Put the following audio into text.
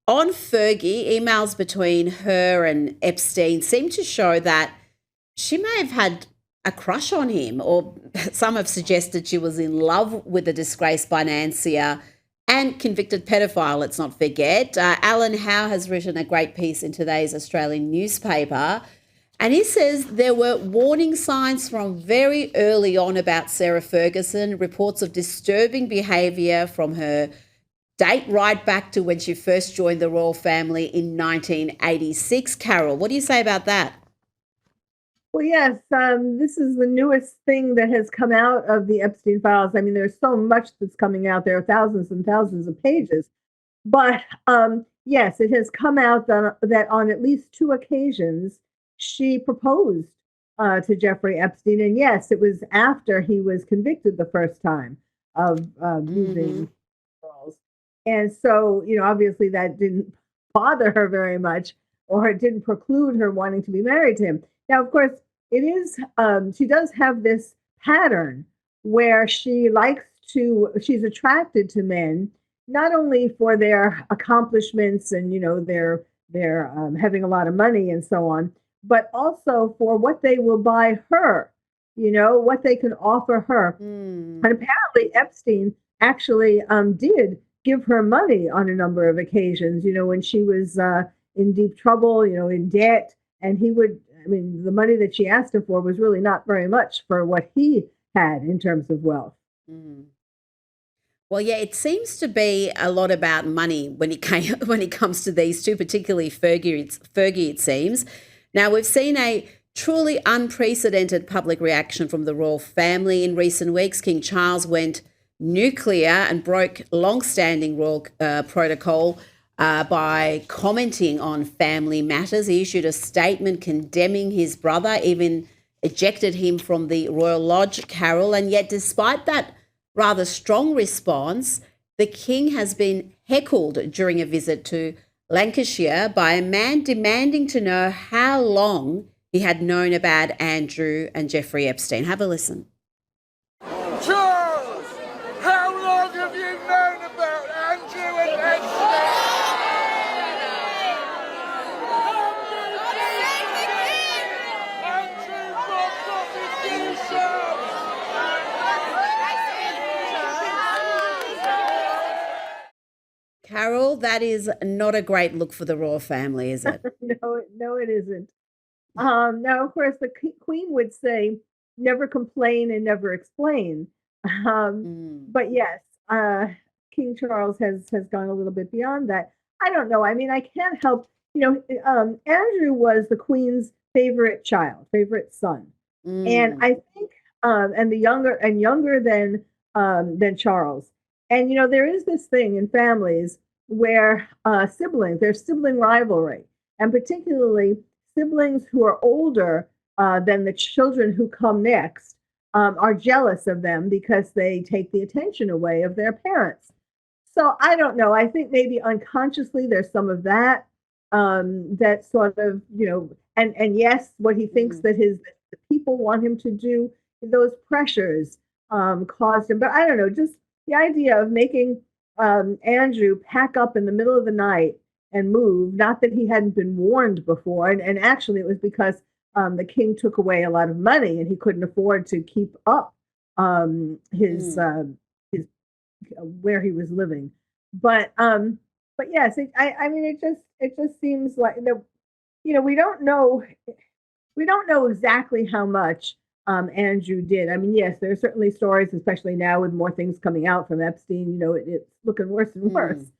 On Fergie, emails between her and Epstein seem to show that she may have had a crush on him, or some have suggested she was in love with the disgraced financier and convicted pedophile, let's not forget. Alan Howe has written a great piece in today's Australian newspaper, and he says there were warning signs from very early on about Sarah Ferguson, reports of disturbing behaviour from her date right back to when she first joined the royal family in 1986. Carol, what do you say about that? Well, yes, this is the newest thing that has come out of the Epstein files. I mean, there's so much that's coming out. There are thousands and thousands of pages. But yes, it has come out that on at least two occasions she proposed to Jeffrey Epstein. And yes, it was after he was convicted the first time of Mm-hmm. using girls. And so, obviously that didn't bother her very much, or it didn't preclude her wanting to be married to him. Now, of course, she does have this pattern where she's attracted to men, not only for their accomplishments and, their having a lot of money and so on, but also for what they will buy her, what they can offer her. Mm. And apparently Epstein actually did give her money on a number of occasions, when she was in deep trouble, in debt. And I mean, the money that she asked him for was really not very much for what he had in terms of wealth. Mm. Well, yeah, it seems to be a lot about money when it came when it comes to these two, particularly Fergie. It seems. Now we've seen a truly unprecedented public reaction from the royal family in recent weeks. King Charles went nuclear and broke long-standing royal protocol by commenting on family matters. He issued a statement condemning his brother, even ejected him from the Royal Lodge, Carol, and yet despite that rather strong response, the king has been heckled during a visit to Lancashire by a man demanding to know how long he had known about Andrew and Jeffrey Epstein. Have a listen. Charles, how long have you known about Andrew and Epstein? Andrew got prosecution! Carol, that is not a great look for the royal family, is it? No, it isn't. Now, of course, the queen would say, "Never complain and never explain." Um, Mm. but yes, King Charles has gone a little bit beyond that. I don't know. I mean, I can't help. Andrew was the queen's favorite child, favorite son, and Mm. I think, and younger than Charles. And there is this thing in families where there's sibling rivalry, and particularly siblings who are older than the children who come next are jealous of them because they take the attention away of their parents. So I don't know. I think maybe unconsciously there's some of that, that sort of, and yes, what he thinks Mm. that that the people want him to do, those pressures caused him. But I don't know, just the idea of making Andrew pack up in the middle of the night and move, not that he hadn't been warned before. And actually, it was because the king took away a lot of money and he couldn't afford to keep up Mm. his where he was living. But yes, I mean, it just seems like we don't know exactly how much Andrew did. I mean, yes, there are certainly stories, especially now with more things coming out from Epstein. It's looking worse and worse. Mm.